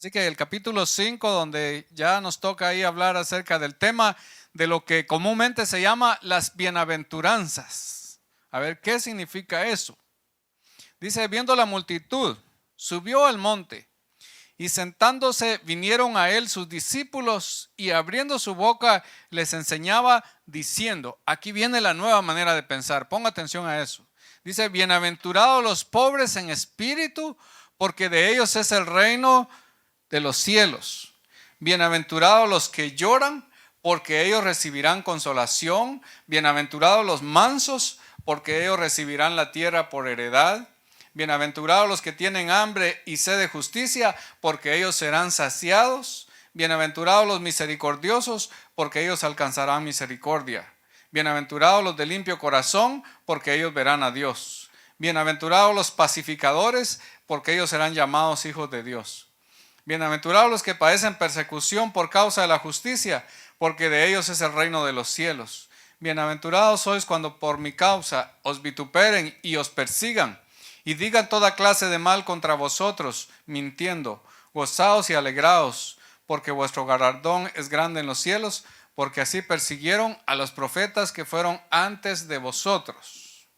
Así que el capítulo 5, donde ya nos toca ahí hablar acerca del tema de lo que comúnmente se llama las bienaventuranzas. A ver, ¿qué significa eso? Dice, viendo la multitud, subió al monte y sentándose vinieron a él sus discípulos y abriendo su boca les enseñaba diciendo, aquí viene la nueva manera de pensar, ponga atención a eso. Dice, bienaventurados los pobres en espíritu, porque de ellos es el reino de los cielos. Bienaventurados los que lloran, porque ellos recibirán consolación. Bienaventurados los mansos, porque ellos recibirán la tierra por heredad. Bienaventurados los que tienen hambre y sed de justicia, porque ellos serán saciados. Bienaventurados los misericordiosos, porque ellos alcanzarán misericordia. Bienaventurados los de limpio corazón, porque ellos verán a Dios. Bienaventurados los pacificadores, porque ellos serán llamados hijos de Dios. Bienaventurados los que padecen persecución por causa de la justicia, porque de ellos es el reino de los cielos. Bienaventurados sois cuando por mi causa os vituperen y os persigan, y digan toda clase de mal contra vosotros, mintiendo. Gozaos y alegraos, porque vuestro galardón es grande en los cielos, porque así persiguieron a los profetas que fueron antes de vosotros.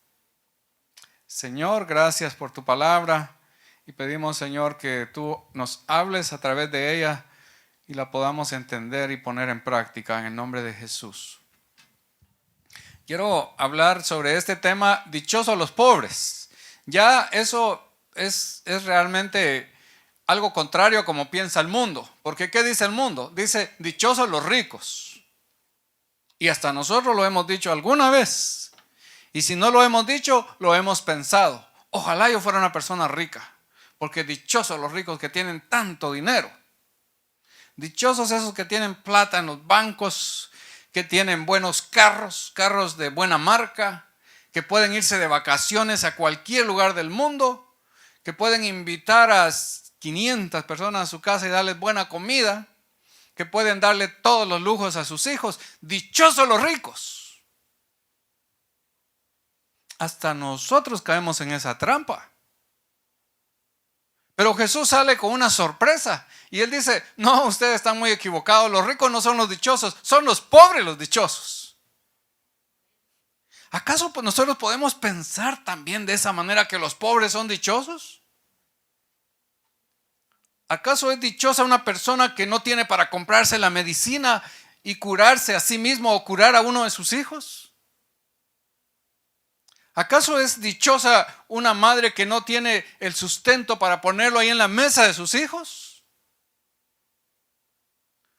Señor, gracias por tu palabra. Y pedimos, Señor, que tú nos hables a través de ella y la podamos entender y poner en práctica en el nombre de Jesús. Quiero hablar sobre este tema, dichosos los pobres. Ya eso es realmente algo contrario a como piensa el mundo. Porque ¿qué dice el mundo? Dice, dichosos los ricos. Y hasta nosotros lo hemos dicho alguna vez. Y si no lo hemos dicho, lo hemos pensado. Ojalá yo fuera una persona rica. Porque dichosos los ricos que tienen tanto dinero. Dichosos esos que tienen plata en los bancos, que tienen buenos carros de buena marca, que pueden irse de vacaciones a cualquier lugar del mundo, que pueden invitar a 500 personas a su casa y darles buena comida, que pueden darle todos los lujos a sus hijos. Dichosos los ricos. Hasta nosotros caemos en esa trampa. Pero Jesús sale con una sorpresa y Él dice, no, ustedes están muy equivocados, los ricos no son los dichosos, son los pobres los dichosos. ¿Acaso nosotros podemos pensar también de esa manera que los pobres son dichosos? ¿Acaso es dichosa una persona que no tiene para comprarse la medicina y curarse a sí mismo o curar a uno de sus hijos? ¿Acaso es dichosa una madre que no tiene el sustento para ponerlo ahí en la mesa de sus hijos?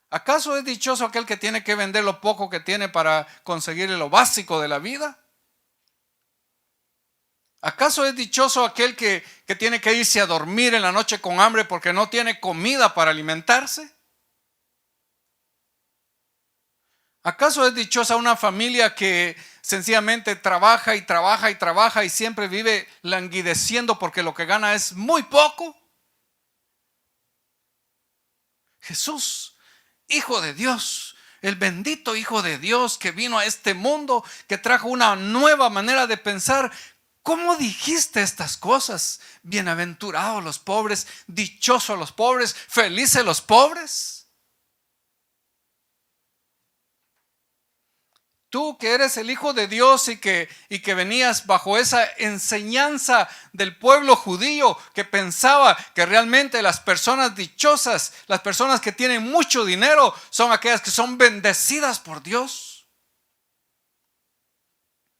¿Acaso es dichoso aquel que tiene que vender lo poco que tiene para conseguir lo básico de la vida? ¿Acaso es dichoso aquel que tiene que irse a dormir en la noche con hambre porque no tiene comida para alimentarse? ¿Acaso es dichosa una familia que sencillamente trabaja y trabaja y trabaja y siempre vive languideciendo porque lo que gana es muy poco? Jesús, Hijo de Dios, el bendito Hijo de Dios que vino a este mundo, que trajo una nueva manera de pensar. ¿Cómo dijiste estas cosas? Bienaventurados los pobres, dichosos los pobres, felices los pobres. Tú que eres el Hijo de Dios y que venías bajo esa enseñanza del pueblo judío que pensaba que realmente las personas dichosas, las personas que tienen mucho dinero, son aquellas que son bendecidas por Dios.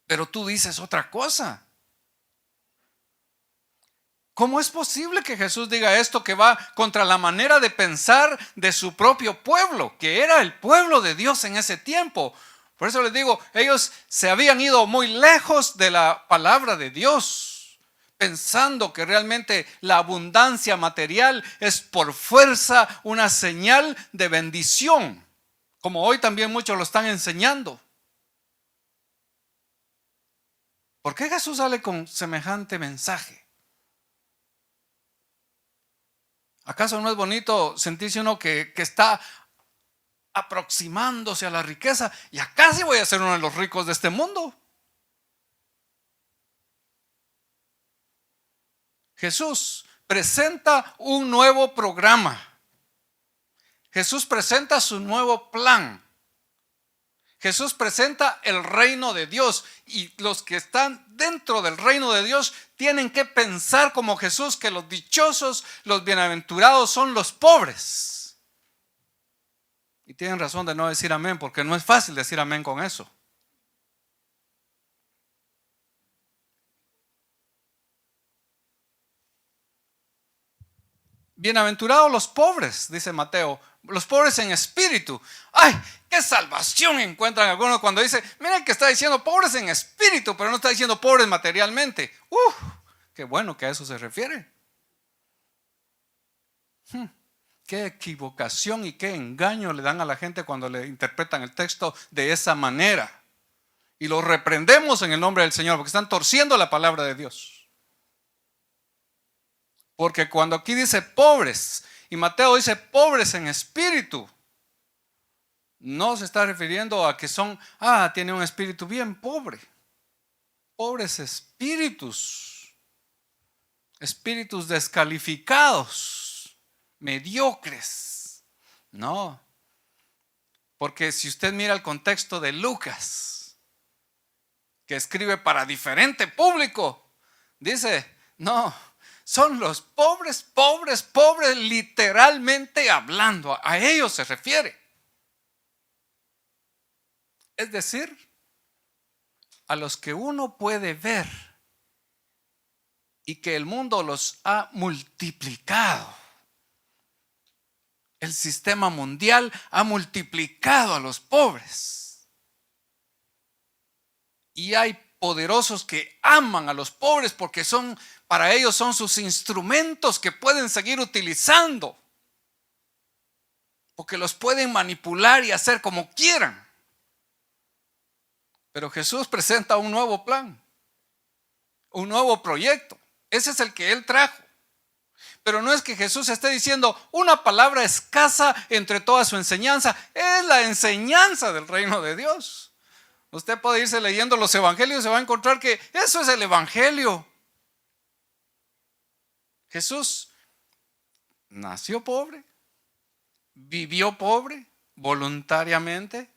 Pero tú dices otra cosa. ¿Cómo es posible que Jesús diga esto que va contra la manera de pensar de su propio pueblo, que era el pueblo de Dios en ese tiempo? Por eso les digo, ellos se habían ido muy lejos de la palabra de Dios, pensando que realmente la abundancia material es por fuerza una señal de bendición, como hoy también muchos lo están enseñando. ¿Por qué Jesús sale con semejante mensaje? ¿Acaso no es bonito sentirse uno que está aproximándose a la riqueza? Y acá sí voy a ser uno de los ricos de este mundo. Jesús presenta un nuevo programa Jesús presenta su nuevo plan. Jesús presenta el reino de Dios y los que están dentro del reino de Dios tienen que pensar como Jesús, que los dichosos, los bienaventurados son los pobres. Y tienen razón de no decir amén, porque no es fácil decir amén con eso. Bienaventurados los pobres, dice Mateo, los pobres en espíritu. ¡Ay! ¡Qué salvación encuentran algunos cuando dice! Miren que está diciendo pobres en espíritu, pero no está diciendo pobres materialmente. ¡Qué bueno que a eso se refiere! ¡Qué equivocación y qué engaño le dan a la gente cuando le interpretan el texto de esa manera! Y lo reprendemos en el nombre del Señor, porque están torciendo la palabra de Dios. Porque cuando aquí dice pobres y Mateo dice pobres en espíritu, no se está refiriendo a que son, tiene un espíritu bien pobre. Pobres espíritus, espíritus descalificados, mediocres. No, porque si usted mira el contexto de Lucas, que escribe para diferente público, dice, no, son los pobres, pobres, pobres, literalmente hablando. A ellos se refiere. Es decir, a los que uno puede ver y que el mundo los ha multiplicado. El sistema mundial ha multiplicado a los pobres. Y hay poderosos que aman a los pobres porque para ellos son sus instrumentos que pueden seguir utilizando, porque los pueden manipular y hacer como quieran. Pero Jesús presenta un nuevo plan, un nuevo proyecto. Ese es el que Él trajo. Pero no es que Jesús esté diciendo una palabra escasa entre toda su enseñanza. Es la enseñanza del reino de Dios. Usted puede irse leyendo los evangelios y se va a encontrar que eso es el evangelio. Jesús nació pobre, vivió pobre voluntariamente,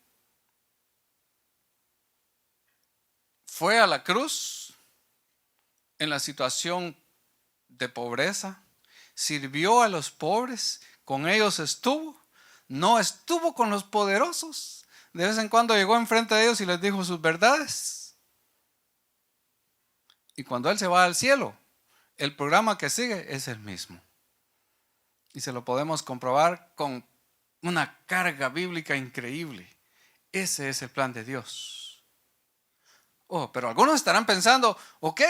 fue a la cruz en la situación de pobreza, sirvió a los pobres, con ellos estuvo, no estuvo con los poderosos. De vez en cuando llegó enfrente de ellos y les dijo sus verdades. Y cuando Él se va al cielo, el programa que sigue es el mismo. Y se lo podemos comprobar con una carga bíblica increíble. Ese es el plan de Dios. Pero algunos estarán pensando, ok,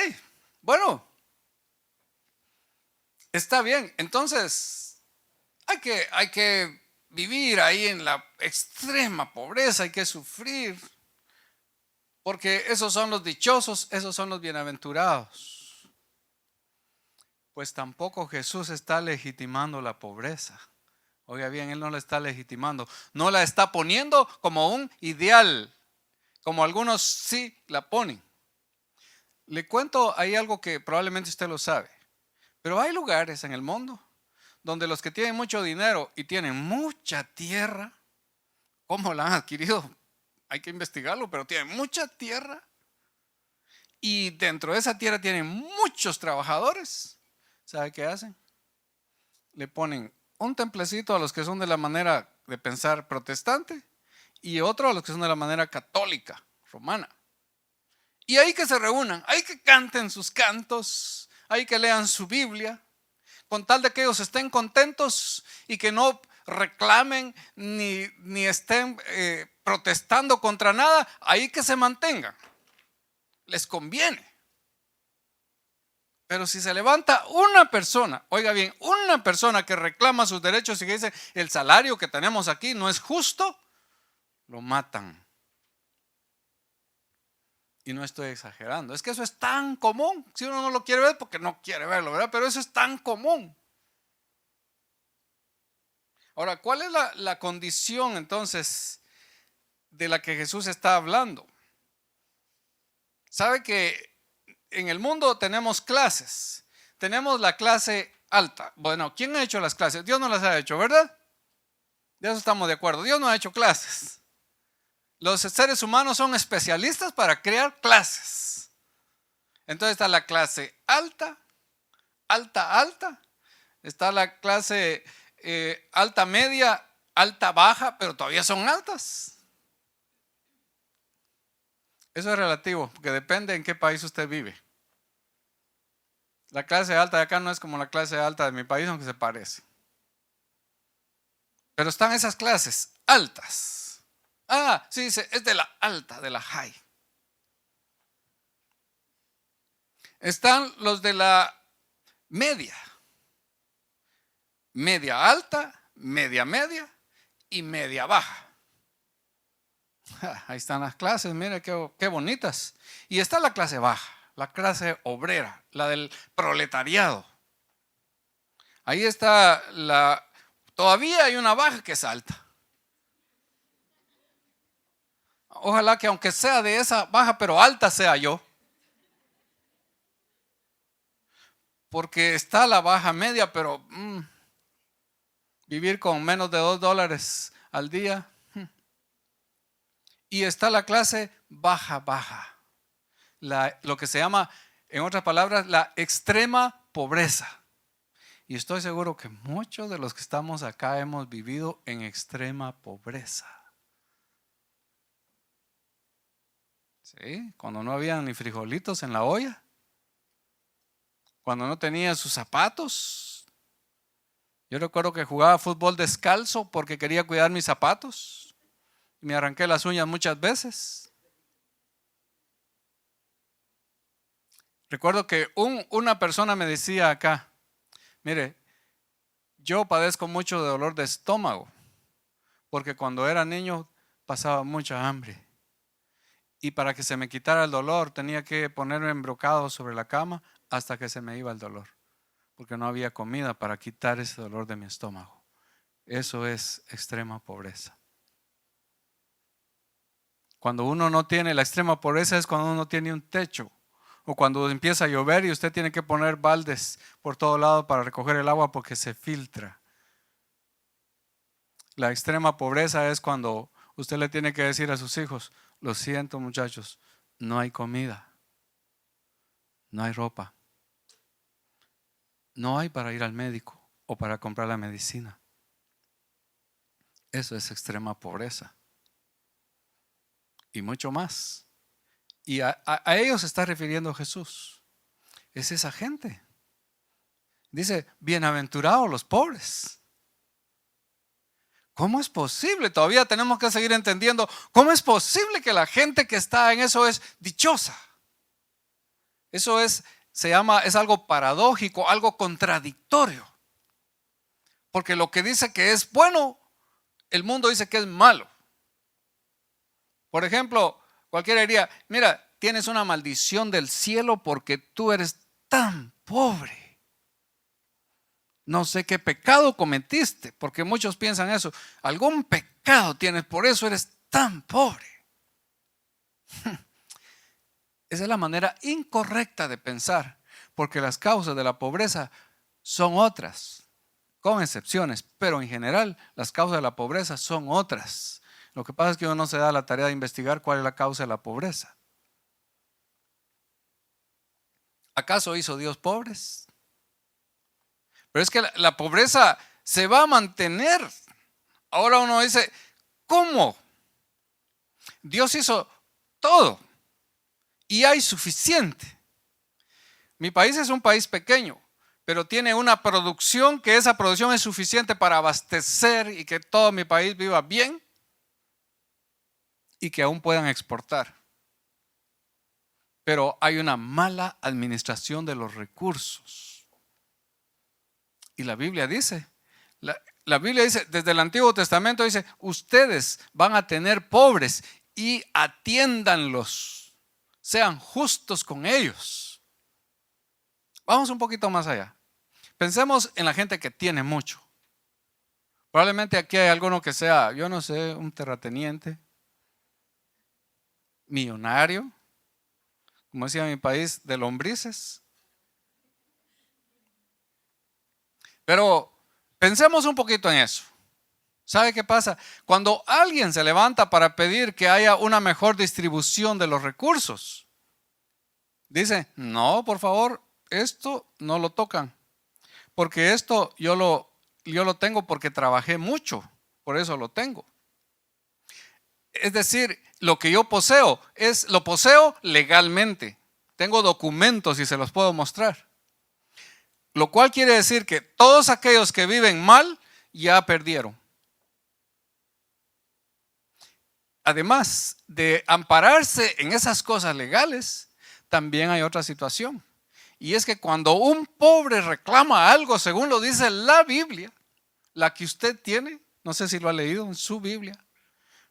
bueno, está bien, entonces hay que vivir ahí en la extrema pobreza, hay que sufrir, porque esos son los dichosos, esos son los bienaventurados. Pues tampoco Jesús está legitimando la pobreza. Oiga bien, Él no la está legitimando, no la está poniendo como un ideal, como algunos sí la ponen. Le cuento, hay algo que probablemente usted lo sabe, pero hay lugares en el mundo donde los que tienen mucho dinero y tienen mucha tierra, ¿cómo la han adquirido? Hay que investigarlo, pero tienen mucha tierra y dentro de esa tierra tienen muchos trabajadores. ¿Sabe qué hacen? Le ponen un templecito a los que son de la manera de pensar protestante y otro a los que son de la manera católica, romana. Y ahí que se reúnan, ahí que canten sus cantos, ahí que lean su Biblia, con tal de que ellos estén contentos y que no reclamen ni estén protestando contra nada, ahí que se mantengan. Les conviene. Pero si se levanta una persona, oiga bien, una persona que reclama sus derechos y que dice el salario que tenemos aquí no es justo, lo matan. Y no estoy exagerando, es que eso es tan común. Si uno no lo quiere ver, porque no quiere verlo, ¿verdad? Pero eso es tan común. Ahora, ¿cuál es la condición entonces de la que Jesús está hablando? Sabe que en el mundo tenemos clases. Tenemos la clase alta. Bueno, ¿quién ha hecho las clases? Dios no las ha hecho, ¿verdad? De eso estamos de acuerdo. Dios no ha hecho clases. Los seres humanos son especialistas para crear clases. Entonces está la clase alta, alta, alta. Está la clase alta media, alta baja, pero todavía son altas. Eso es relativo, porque depende en qué país usted vive. La clase alta de acá no es como la clase alta de mi país, aunque se parece. Pero están esas clases altas. Ah, sí, dice, es de la alta, de la high. Están los de la media. Media alta, media media y media baja. Ahí están las clases, mire qué bonitas. Y está la clase baja, la clase obrera, la del proletariado. Ahí está todavía hay una baja que es alta. Ojalá que aunque sea de esa baja, pero alta sea yo. Porque está la baja media, pero vivir con menos de $2 al día. Y está la clase baja, baja. Lo que se llama, en otras palabras, la extrema pobreza. Y estoy seguro que muchos de los que estamos acá hemos vivido en extrema pobreza. ¿Sí? Cuando no había ni frijolitos en la olla. Cuando no tenía sus zapatos. Yo recuerdo que jugaba fútbol descalzo porque quería cuidar mis zapatos. Me arranqué las uñas muchas veces. Recuerdo que una persona me decía acá, mire, yo padezco mucho de dolor de estómago, porque cuando era niño pasaba mucha hambre. Y para que se me quitara el dolor tenía que ponerme embrocado sobre la cama hasta que se me iba el dolor, porque no había comida para quitar ese dolor de mi estómago. Eso es extrema pobreza. Cuando uno no tiene, la extrema pobreza es cuando uno no tiene un techo. O cuando empieza a llover y usted tiene que poner baldes por todo lado para recoger el agua porque se filtra. La extrema pobreza es cuando usted le tiene que decir a sus hijos, lo siento muchachos, no hay comida, no hay ropa, no hay para ir al médico o para comprar la medicina. Eso es extrema pobreza. Y mucho más. Y a ellos se está refiriendo Jesús. Es esa gente. Dice, bienaventurados los pobres. ¿Cómo es posible? Todavía tenemos que seguir entendiendo cómo es posible que la gente que está en eso es dichosa. Eso es algo paradójico, algo contradictorio. Porque lo que dice que es bueno, el mundo dice que es malo. Por ejemplo, cualquiera diría, mira, tienes una maldición del cielo porque tú eres tan pobre. No sé qué pecado cometiste, porque muchos piensan eso. Algún pecado tienes, por eso eres tan pobre. Esa es la manera incorrecta de pensar, porque las causas de la pobreza son otras, con excepciones, pero en general las causas de la pobreza son otras. Lo que pasa es que uno no se da la tarea de investigar cuál es la causa de la pobreza. ¿Acaso hizo Dios pobres? Pero es que la pobreza se va a mantener. Ahora uno dice, ¿cómo? Dios hizo todo y hay suficiente. Mi país es un país pequeño, pero tiene una producción que esa producción es suficiente para abastecer y que todo mi país viva bien y que aún puedan exportar. Pero hay una mala administración de los recursos. Y la Biblia dice, desde el Antiguo Testamento dice, ustedes van a tener pobres y atiéndanlos, sean justos con ellos. Vamos un poquito más allá. Pensemos en la gente que tiene mucho. Probablemente aquí hay alguno que sea, yo no sé, un terrateniente, millonario, como decía en mi país, de lombrices. Pero pensemos un poquito en eso. ¿Sabe qué pasa? Cuando alguien se levanta para pedir que haya una mejor distribución de los recursos, dice, no, por favor, esto no lo tocan, porque esto yo lo tengo porque trabajé mucho, por eso lo tengo. Es decir, lo que yo poseo, lo poseo legalmente. Tengo documentos y se los puedo mostrar. Lo cual quiere decir que todos aquellos que viven mal ya perdieron. Además de ampararse en esas cosas legales, también hay otra situación. Y es que cuando un pobre reclama algo, según lo dice la Biblia, la que usted tiene, no sé si lo ha leído en su Biblia,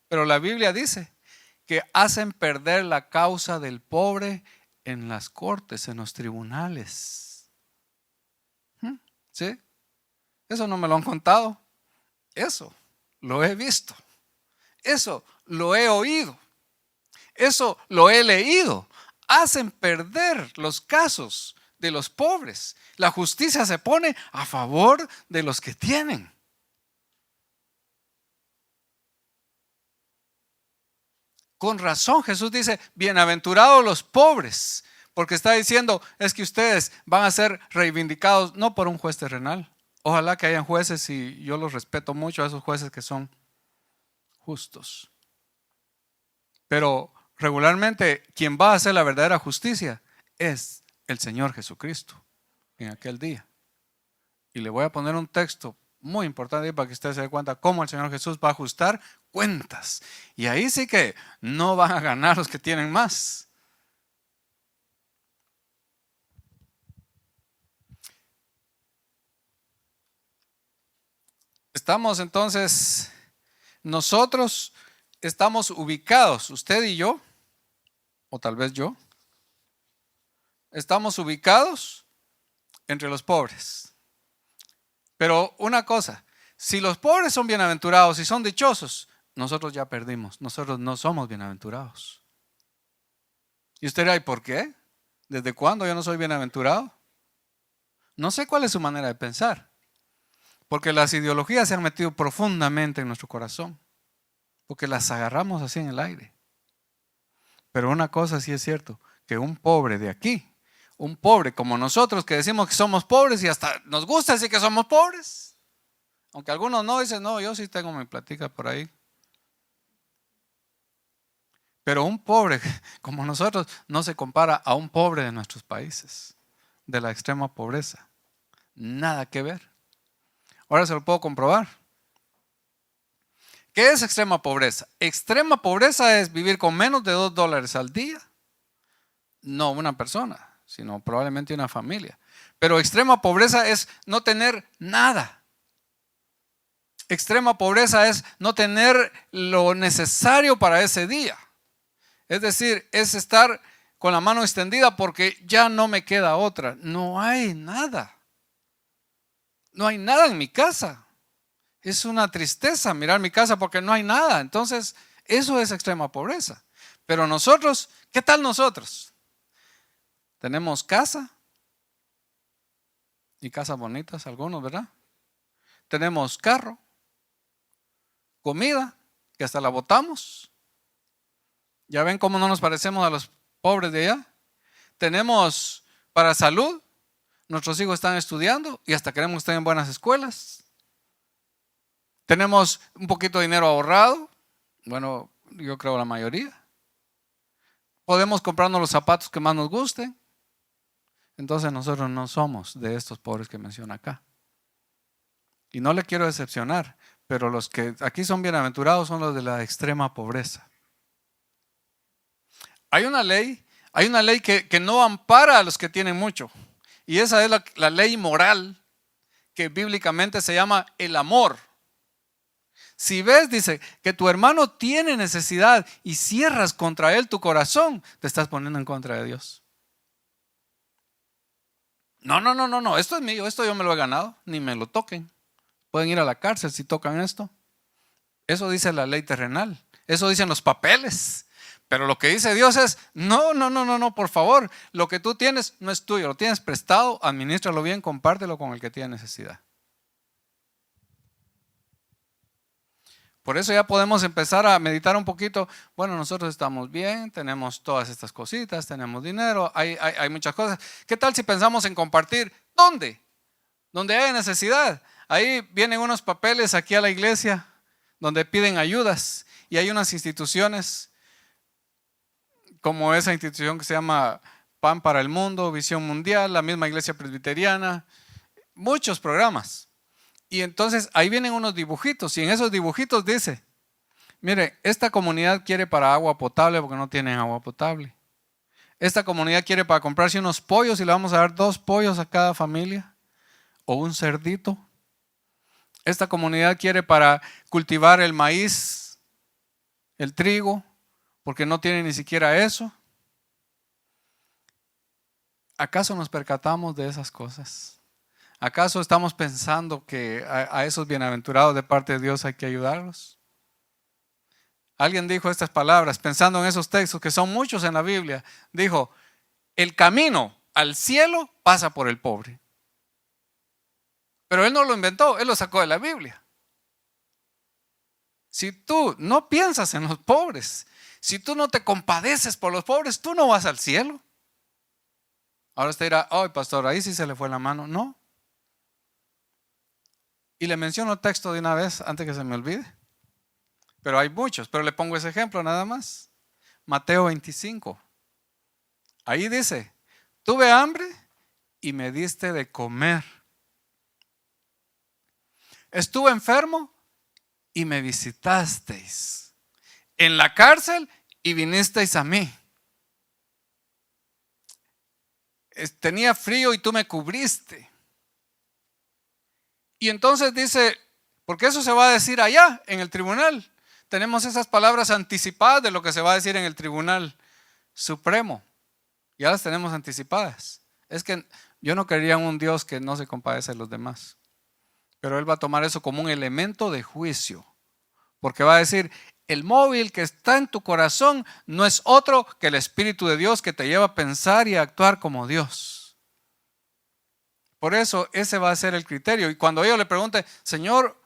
pero la Biblia dice que hacen perder la causa del pobre en las cortes, en los tribunales. ¿Sí? Eso no me lo han contado. Eso lo he visto. Eso lo he oído. Eso lo he leído. Hacen perder los casos de los pobres. La justicia se pone a favor de los que tienen. Con razón Jesús dice, bienaventurados los pobres, porque está diciendo, es que ustedes van a ser reivindicados no por un juez terrenal. Ojalá que hayan jueces, y yo los respeto mucho a esos jueces que son justos. Pero regularmente quien va a hacer la verdadera justicia es el Señor Jesucristo en aquel día. Y le voy a poner un texto muy importante para que usted se dé cuenta cómo el Señor Jesús va a ajustar cuentas. Y ahí sí que no van a ganar los que tienen más. Estamos entonces, nosotros estamos ubicados, usted y yo, o tal vez yo, estamos ubicados entre los pobres. Pero una cosa, si los pobres son bienaventurados y son dichosos, nosotros ya perdimos, nosotros no somos bienaventurados. Y usted dirá, ¿y por qué? ¿Desde cuándo yo no soy bienaventurado? No sé cuál es su manera de pensar, porque las ideologías se han metido profundamente en nuestro corazón, porque las agarramos así en el aire. Pero una cosa sí es cierto, que un pobre de aquí, un pobre como nosotros que decimos que somos pobres y hasta nos gusta decir que somos pobres, aunque algunos no dicen, no, yo sí tengo mi platica por ahí. Pero un pobre como nosotros no se compara a un pobre de nuestros países, de la extrema pobreza. Nada que ver. Ahora se lo puedo comprobar. ¿Qué es extrema pobreza? Extrema pobreza es vivir con menos de $2 al día. No una persona, sino probablemente una familia. Pero extrema pobreza es no tener nada. Extrema pobreza es no tener lo necesario para ese día. Es decir, es estar con la mano extendida porque ya no me queda otra. No hay nada. No hay nada en mi casa. Es una tristeza mirar mi casa porque no hay nada. Entonces, eso es extrema pobreza. Pero nosotros, ¿qué tal nosotros? Tenemos casa, y casas bonitas algunos, ¿verdad? Tenemos carro, comida, que hasta la botamos. ¿Ya ven cómo no nos parecemos a los pobres de allá? Tenemos para salud, nuestros hijos están estudiando y hasta queremos que estén en buenas escuelas. Tenemos un poquito de dinero ahorrado, bueno, yo creo la mayoría. Podemos comprarnos los zapatos que más nos gusten. Entonces nosotros no somos de estos pobres que menciona acá. Y no le quiero decepcionar, pero los que aquí son bienaventurados son los de la extrema pobreza. Hay una ley que no ampara a los que tienen mucho. Y esa es la ley moral que bíblicamente se llama el amor. Si ves, dice, que tu hermano tiene necesidad y cierras contra él tu corazón, te estás poniendo en contra de Dios. No, esto es mío, esto yo me lo he ganado, ni me lo toquen. Pueden ir a la cárcel si tocan esto. Eso dice la ley terrenal, eso dicen los papeles. Pero lo que dice Dios es, no, por favor, lo que tú tienes no es tuyo, lo tienes prestado, adminístralo bien, compártelo con el que tiene necesidad. Por eso ya podemos empezar a meditar un poquito. Bueno, nosotros estamos bien, tenemos todas estas cositas, tenemos dinero, hay muchas cosas. ¿Qué tal si pensamos en compartir? ¿Dónde? Donde haya necesidad. Ahí vienen unos papeles aquí a la iglesia donde piden ayudas. Y hay unas instituciones como esa institución que se llama Pan para el Mundo, Visión Mundial, la misma Iglesia Presbiteriana, muchos programas. Y entonces ahí vienen unos dibujitos y en esos dibujitos dice, mire, esta comunidad quiere para agua potable porque no tienen agua potable. Esta comunidad quiere para comprarse unos pollos y le vamos a dar 2 pollos a cada familia o un cerdito. Esta comunidad quiere para cultivar el maíz, el trigo, porque no tiene ni siquiera eso. ¿Acaso nos percatamos de esas cosas? ¿Acaso estamos pensando que a esos bienaventurados de parte de Dios hay que ayudarlos? Alguien dijo estas palabras, pensando en esos textos que son muchos en la Biblia. Dijo, el camino al cielo pasa por el pobre. Pero él no lo inventó, él lo sacó de la Biblia. Si tú no piensas en los pobres, si tú no te compadeces por los pobres, tú no vas al cielo. Ahora usted dirá, ay pastor, ahí sí se le fue la mano. No. Y le menciono el texto de una vez antes que se me olvide. Pero hay muchos, pero le pongo ese ejemplo nada más. Mateo 25. Ahí dice, tuve hambre y me diste de comer. Estuve enfermo y me visitasteis. En la cárcel y vinisteis a mí. Tenía frío y tú me cubriste. Y entonces dice, porque eso se va a decir allá en el tribunal. Tenemos esas palabras anticipadas de lo que se va a decir en el tribunal supremo. Ya las tenemos anticipadas. Es que yo no creería en un Dios que no se compadece de los demás. Pero Él va a tomar eso como un elemento de juicio. Porque va a decir, el móvil que está en tu corazón no es otro que el Espíritu de Dios que te lleva a pensar y a actuar como Dios. Por eso ese va a ser el criterio. Y cuando ellos le pregunten, Señor,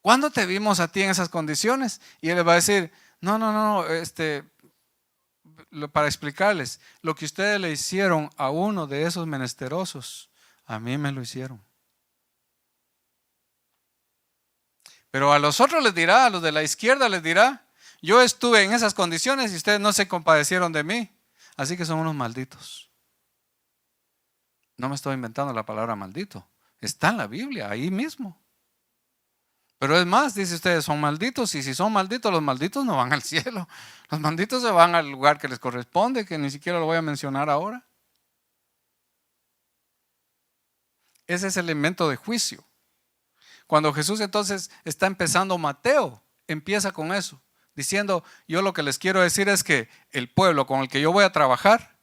¿cuándo te vimos a ti en esas condiciones? Y Él les va a decir, no, para explicarles, lo que ustedes le hicieron a uno de esos menesterosos, a mí me lo hicieron. Pero a los otros les dirá, a los de la izquierda les dirá, yo estuve en esas condiciones y ustedes no se compadecieron de mí, así que son unos malditos. No me estoy inventando la palabra maldito, está en la Biblia, ahí mismo. Pero es más, dice ustedes, son malditos, y si son malditos, los malditos no van al cielo. Los malditos se van al lugar que les corresponde, que ni siquiera lo voy a mencionar ahora. Ese es el elemento de juicio. Cuando Jesús entonces está empezando Mateo, empieza con eso, diciendo, yo lo que les quiero decir es que el pueblo con el que yo voy a trabajar,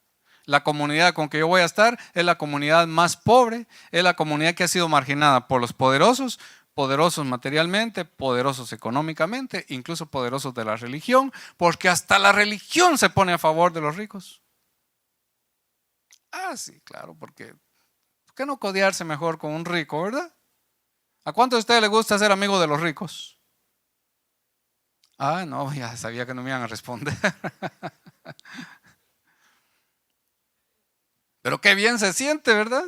la comunidad con que yo voy a estar, es la comunidad más pobre, es la comunidad que ha sido marginada por los poderosos, poderosos materialmente, poderosos económicamente, incluso poderosos de la religión, porque hasta la religión se pone a favor de los ricos. Ah, sí, claro, porque ¿por qué no codearse mejor con un rico, verdad? ¿A cuántos de ustedes les gusta ser amigo de los ricos? Ah, no, ya sabía que no me iban a responder. Pero qué bien se siente, ¿verdad?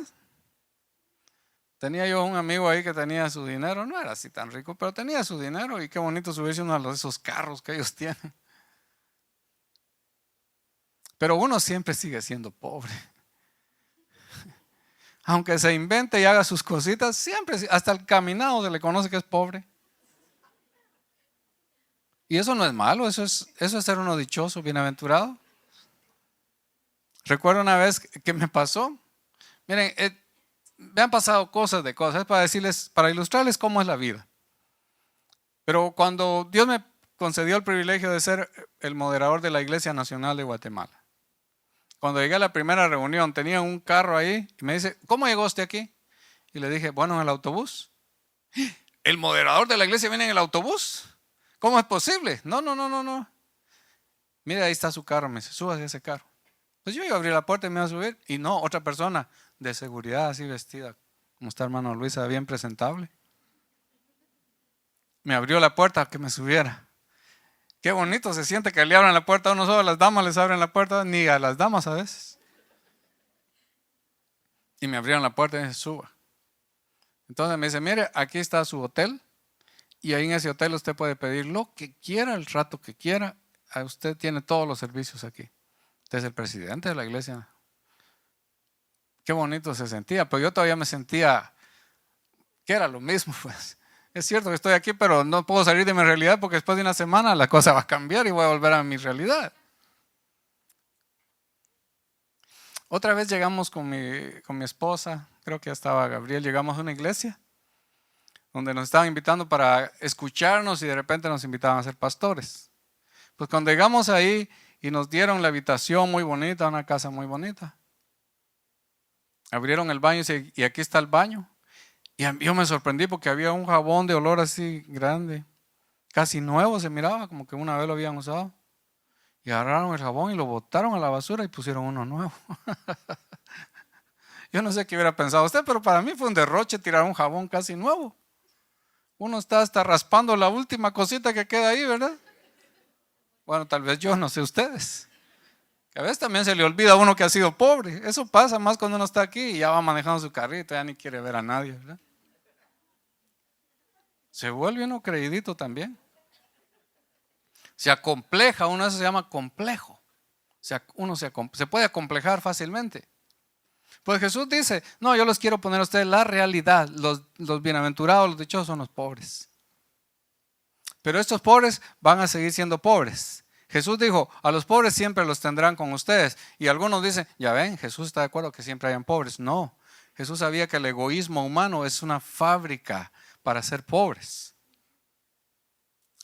Tenía yo un amigo ahí que tenía su dinero, no era así tan rico, pero tenía su dinero y qué bonito subirse uno de esos carros que ellos tienen. Pero uno siempre sigue siendo pobre. Aunque se invente y haga sus cositas, siempre, hasta el caminado se le conoce que es pobre. Y eso no es malo, eso es ser uno dichoso, bienaventurado. Recuerdo una vez que me pasó. Miren, me han pasado cosas de cosas para decirles, para ilustrarles cómo es la vida. Pero cuando Dios me concedió el privilegio de ser el moderador de la Iglesia Nacional de Guatemala, cuando llegué a la primera reunión, tenía un carro ahí y me dice, ¿cómo llegó usted aquí? Y le dije, bueno, en el autobús. ¿El moderador de la iglesia viene en el autobús? ¿Cómo es posible? No. Mire, ahí está su carro. Me dice, súbase a ese carro. Pues yo iba a abrir la puerta y me iba a subir. Y no, otra persona de seguridad así vestida, como está hermano Luisa, bien presentable. Me abrió la puerta que me subiera. Qué bonito se siente que le abran la puerta a uno solo, a las damas les abren la puerta, ni a las damas a veces. Y me abrieron la puerta y me dice, suba. Entonces me dice, mire, aquí está su hotel y ahí en ese hotel usted puede pedir lo que quiera, el rato que quiera. Usted tiene todos los servicios aquí. Usted es el presidente de la iglesia. Qué bonito se sentía, pero yo todavía me sentía que era lo mismo, pues. Es cierto que estoy aquí, pero no puedo salir de mi realidad porque después de una semana la cosa va a cambiar y voy a volver a mi realidad. Otra vez llegamos con mi esposa, creo que ya estaba Gabriel, llegamos a una iglesia donde nos estaban invitando para escucharnos y de repente nos invitaban a ser pastores. Pues cuando llegamos ahí y nos dieron la habitación muy bonita, una casa muy bonita, abrieron el baño y aquí está el baño. Y yo me sorprendí porque había un jabón de olor así grande, casi nuevo se miraba, como que una vez lo habían usado. Y agarraron el jabón y lo botaron a la basura y pusieron uno nuevo. Yo no sé qué hubiera pensado usted, pero para mí fue un derroche tirar un jabón casi nuevo. Uno está hasta raspando la última cosita que queda ahí, ¿verdad? Bueno, tal vez yo, no sé ustedes. A veces también se le olvida a uno que ha sido pobre. Eso pasa más cuando uno está aquí y ya va manejando su carrito, ya ni quiere ver a nadie, ¿verdad? Se vuelve uno creidito también. Se acompleja, uno eso se llama complejo. Uno se puede acomplejar fácilmente. Pues Jesús dice, no, yo les quiero poner a ustedes la realidad. Los bienaventurados, los dichosos son los pobres. Pero estos pobres van a seguir siendo pobres. Jesús dijo, a los pobres siempre los tendrán con ustedes. Y algunos dicen, ya ven, Jesús está de acuerdo que siempre hayan pobres. No, Jesús sabía que el egoísmo humano es una fábrica para ser pobres.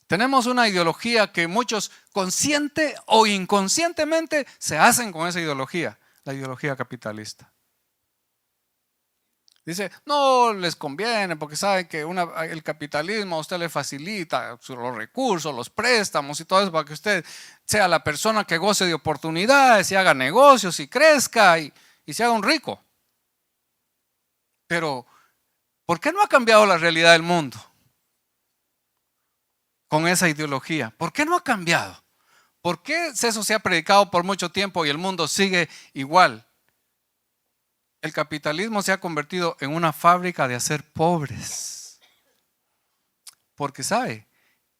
Tenemos una ideología que muchos consciente o inconscientemente se hacen con esa ideología, la ideología capitalista. Dice, no les conviene porque saben que el capitalismo a usted le facilita los recursos, los préstamos y todo eso para que usted sea la persona que goce de oportunidades y haga negocios y crezca y se haga un rico. Pero, ¿por qué no ha cambiado la realidad del mundo con esa ideología? ¿Por qué no ha cambiado? ¿Por qué eso se ha predicado por mucho tiempo y el mundo sigue igual? El capitalismo se ha convertido en una fábrica de hacer pobres. Porque sabe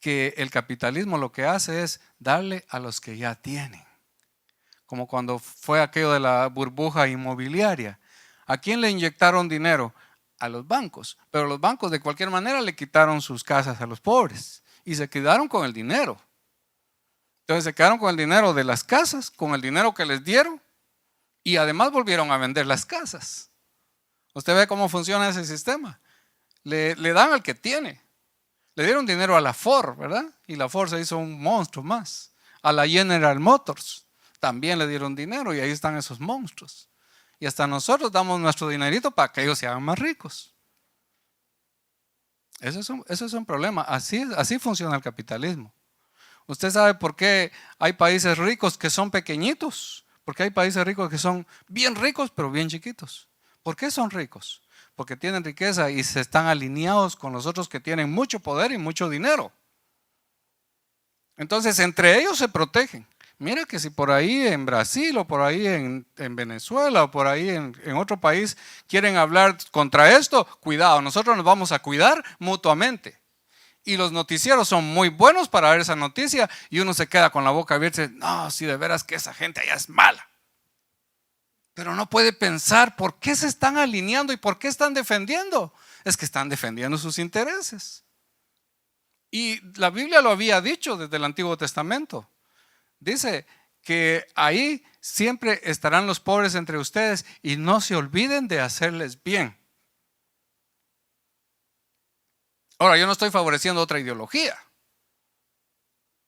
que el capitalismo lo que hace es darle a los que ya tienen. Como cuando fue aquello de la burbuja inmobiliaria. ¿A quién le inyectaron dinero? A los bancos. Pero los bancos de cualquier manera le quitaron sus casas a los pobres. Y se quedaron con el dinero. Entonces se quedaron con el dinero de las casas, con el dinero que les dieron. Y además volvieron a vender las casas. Usted ve cómo funciona ese sistema. Le dan al que tiene. Le dieron dinero a la Ford, ¿verdad? Y la Ford se hizo un monstruo más. A la General Motors también le dieron dinero y ahí están esos monstruos. Y hasta nosotros damos nuestro dinerito para que ellos se hagan más ricos. Ese es un problema. Así funciona el capitalismo. ¿Usted sabe por qué hay países ricos que son pequeñitos? Porque hay países ricos que son bien ricos, pero bien chiquitos. ¿Por qué son ricos? Porque tienen riqueza y se están alineados con los otros que tienen mucho poder y mucho dinero. Entonces, entre ellos se protegen. Mira que si por ahí en Brasil o por ahí en Venezuela o por ahí en otro país quieren hablar contra esto, cuidado, nosotros nos vamos a cuidar mutuamente. Y los noticieros son muy buenos para ver esa noticia y uno se queda con la boca abierta y dice, no, si de veras que esa gente allá es mala. Pero no puede pensar por qué se están alineando y por qué están defendiendo. Es que están defendiendo sus intereses. Y la Biblia lo había dicho desde el Antiguo Testamento. Dice que ahí siempre estarán los pobres entre ustedes y no se olviden de hacerles bien. Ahora, yo no estoy favoreciendo otra ideología.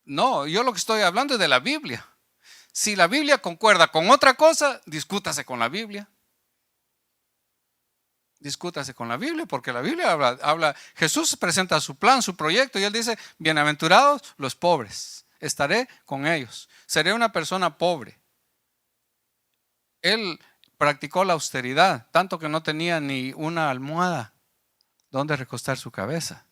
No, yo lo que estoy hablando es de la Biblia. Si la Biblia concuerda con otra cosa, discútase con la Biblia. Discútase con la Biblia, porque la Biblia habla, Jesús presenta su plan, su proyecto, y Él dice, bienaventurados los pobres, estaré con ellos, seré una persona pobre. Él practicó la austeridad, tanto que no tenía ni una almohada donde recostar su cabeza.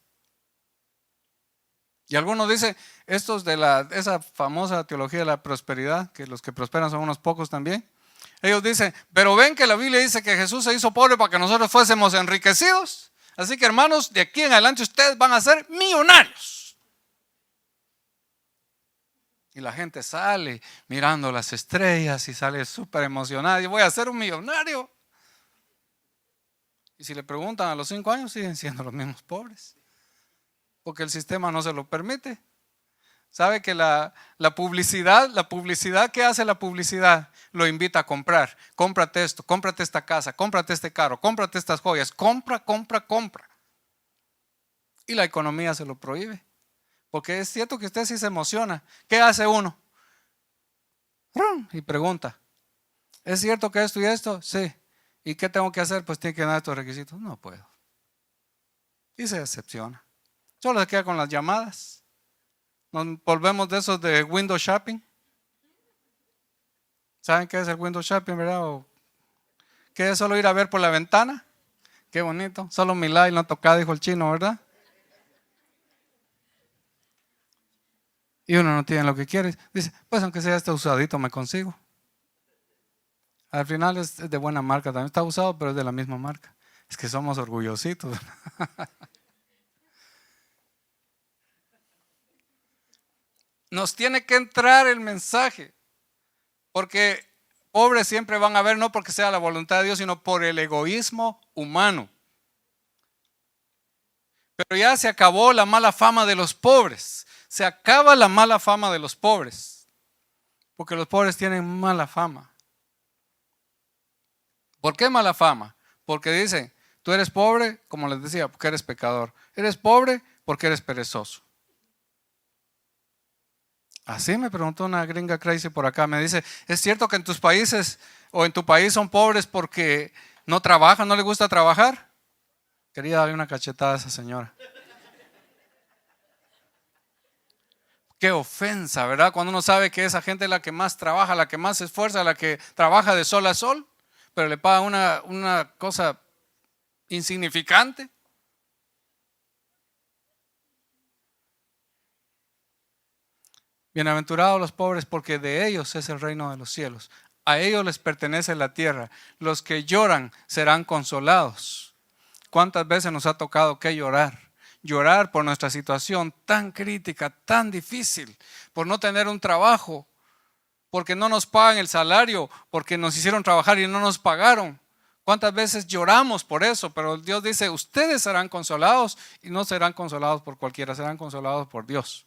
Y algunos dicen, estos de esa famosa teología de la prosperidad, que los que prosperan son unos pocos también. Ellos dicen, pero ven que la Biblia dice que Jesús se hizo pobre para que nosotros fuésemos enriquecidos. Así que hermanos, de aquí en adelante ustedes van a ser millonarios. Y la gente sale mirando las estrellas y sale súper emocionada. Y voy a ser un millonario. Y si le preguntan a los 5 años, siguen siendo los mismos pobres. Porque el sistema no se lo permite. ¿Sabe que la publicidad que hace la publicidad lo invita a comprar? Cómprate esto, cómprate esta casa, cómprate este carro, cómprate estas joyas, compra. Y la economía se lo prohíbe. Porque es cierto que usted sí se emociona. ¿Qué hace uno? Y pregunta, ¿es cierto que esto y esto? Sí. ¿Y qué tengo que hacer? Pues tiene que dar estos requisitos. No puedo. Y se decepciona. Solo se queda con las llamadas. Nos volvemos de esos de window shopping. ¿Saben qué es el window shopping, verdad? ¿O qué es solo ir a ver por la ventana? Qué bonito. Solo milagro y no tocar, dijo el chino, ¿verdad? Y uno no tiene lo que quiere. Dice, pues aunque sea este usadito me consigo. Al final es de buena marca. También está usado, pero es de la misma marca. Es que somos orgullositos. Nos tiene que entrar el mensaje. Porque pobres siempre van a haber, no porque sea la voluntad de Dios, sino por el egoísmo humano. Pero ya se acabó la mala fama de los pobres. Se acaba la mala fama de los pobres. Porque los pobres tienen mala fama. ¿Por qué mala fama? Porque dicen, tú eres pobre, como les decía, porque eres pecador. Eres pobre porque eres perezoso. Así me preguntó una gringa crazy por acá. Me dice, ¿es cierto que en tus países o en tu país son pobres porque no trabajan, no les gusta trabajar? Quería darle una cachetada a esa señora. Qué ofensa, ¿verdad? Cuando uno sabe que esa gente es la que más trabaja, la que más se esfuerza, la que trabaja de sol a sol, pero le pagan una cosa insignificante. Bienaventurados los pobres, porque de ellos es el reino de los cielos. A ellos les pertenece la tierra. Los que lloran serán consolados. ¿Cuántas veces nos ha tocado que llorar? Llorar por nuestra situación tan crítica, tan difícil, por no tener un trabajo, porque no nos pagan el salario, porque nos hicieron trabajar y no nos pagaron. ¿Cuántas veces lloramos por eso? Pero Dios dice, ustedes serán consolados y no serán consolados por cualquiera, serán consolados por Dios.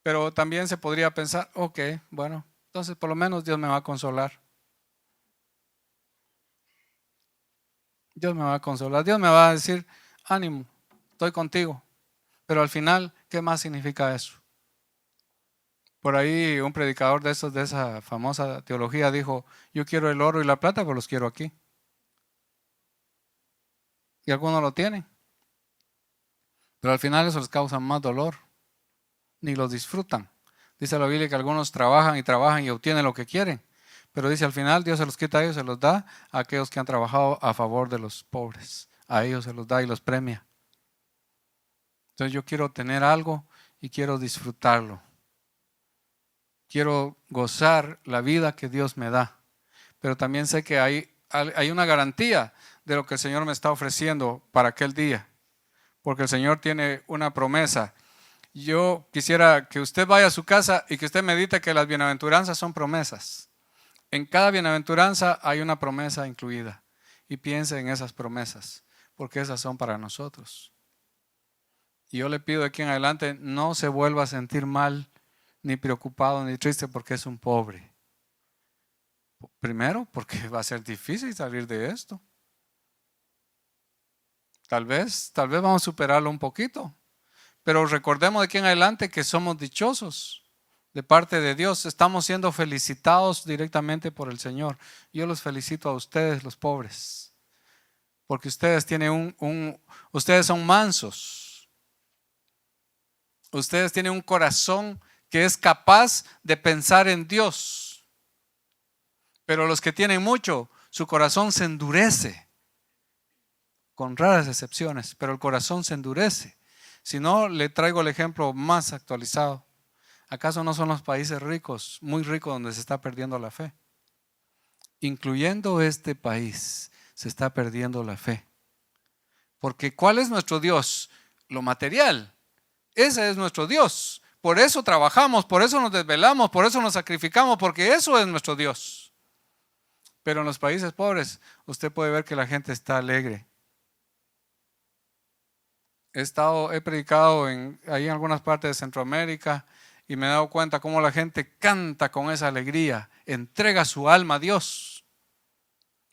Pero también se podría pensar, ok, bueno, entonces por lo menos Dios me va a consolar. Dios me va a consolar, Dios me va a decir, ánimo, estoy contigo. Pero al final, ¿qué más significa eso? Por ahí un predicador de esa famosa teología dijo, yo quiero el oro y la plata, pero los quiero aquí. Y algunos lo tienen. Pero al final eso les causa más dolor. Ni los disfrutan. Dice la Biblia que algunos trabajan y obtienen lo que quieren. Pero dice al final Dios se los quita a ellos, se los da a aquellos que han trabajado a favor de los pobres. A ellos se los da y los premia. Entonces yo quiero tener algo y quiero disfrutarlo. Quiero gozar la vida que Dios me da. Pero también sé que hay una garantía de lo que el Señor me está ofreciendo para aquel día. Porque el Señor tiene una promesa. Yo quisiera que usted vaya a su casa y que usted medite que las bienaventuranzas son promesas. En cada bienaventuranza hay una promesa incluida. Y piense en esas promesas, porque esas son para nosotros. Y yo le pido de aquí en adelante, no se vuelva a sentir mal, ni preocupado, ni triste porque es un pobre. Primero, porque va a ser difícil salir de esto. Tal vez vamos a superarlo un poquito. Pero recordemos de aquí en adelante que somos dichosos de parte de Dios. Estamos siendo felicitados directamente por el Señor. Yo los felicito a ustedes, los pobres, porque ustedes tienen ustedes son mansos. Ustedes tienen un corazón que es capaz de pensar en Dios. Pero los que tienen mucho, su corazón se endurece, con raras excepciones, pero el corazón se endurece. Si no, le traigo el ejemplo más actualizado. ¿Acaso no son los países ricos, muy ricos, donde se está perdiendo la fe? Incluyendo este país, se está perdiendo la fe. Porque ¿cuál es nuestro Dios? Lo material. Ese es nuestro Dios. Por eso trabajamos, por eso nos desvelamos, por eso nos sacrificamos, porque eso es nuestro Dios. Pero en los países pobres, usted puede ver que la gente está alegre. He predicado ahí en algunas partes de Centroamérica y me he dado cuenta cómo la gente canta con esa alegría, entrega su alma a Dios.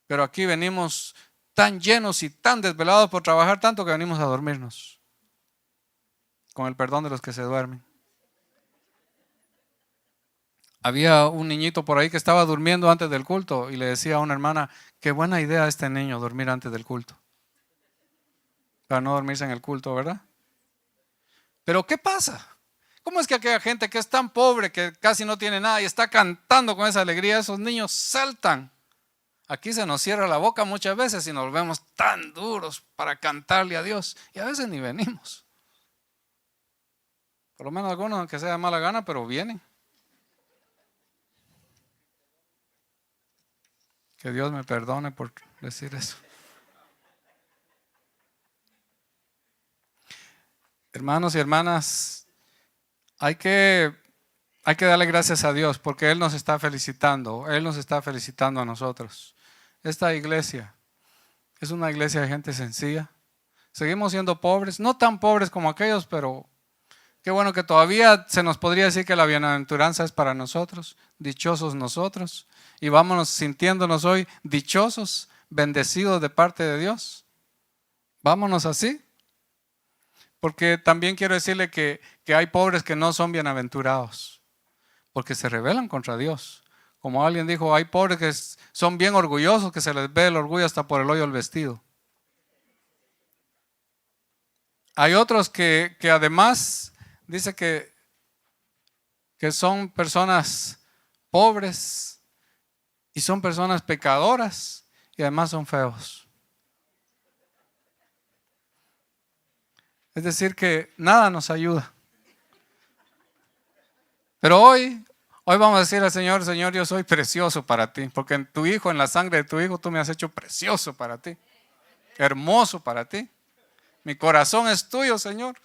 Pero aquí venimos tan llenos y tan desvelados por trabajar tanto que venimos a dormirnos, con el perdón de los que se duermen. Había un niñito por ahí que estaba durmiendo antes del culto y le decía a una hermana, qué buena idea este niño dormir antes del culto, para no dormirse en el culto, ¿verdad? Pero ¿qué pasa? ¿Cómo es que aquella gente que es tan pobre, que casi no tiene nada y está cantando con esa alegría, esos niños saltan? Aquí se nos cierra la boca muchas veces y nos volvemos tan duros para cantarle a Dios y a veces ni venimos. Por lo menos algunos, aunque sea de mala gana, pero vienen. Que Dios me perdone por decir eso. Hermanos y hermanas, hay que darle gracias a Dios porque Él nos está felicitando. Él nos está felicitando a nosotros. Esta iglesia es una iglesia de gente sencilla. Seguimos siendo pobres, no tan pobres como aquellos, pero qué bueno que todavía se nos podría decir que la bienaventuranza es para nosotros. Dichosos nosotros. Y vámonos sintiéndonos hoy dichosos, bendecidos de parte de Dios. Vámonos así. Porque también quiero decirle que hay pobres que no son bienaventurados, porque se rebelan contra Dios. Como alguien dijo, hay pobres que son bien orgullosos, que se les ve el orgullo hasta por el hoyo del vestido. Hay otros que además dice que son personas pobres y son personas pecadoras y además son feos. Es decir, que nada nos ayuda. Pero hoy vamos a decir al Señor, Señor, yo soy precioso para ti, porque en tu Hijo, en la sangre de tu Hijo, tú me has hecho precioso para ti, hermoso para ti. Mi corazón es tuyo, Señor.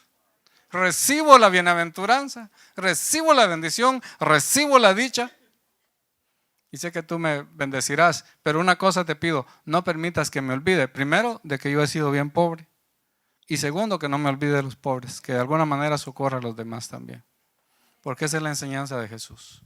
Recibo la bienaventuranza, recibo la bendición, recibo la dicha. Y sé que tú me bendecirás, pero una cosa te pido, no permitas que me olvide, primero, de que yo he sido bien pobre. Y segundo, que no me olvide de los pobres, que de alguna manera socorra a los demás también. Porque esa es la enseñanza de Jesús.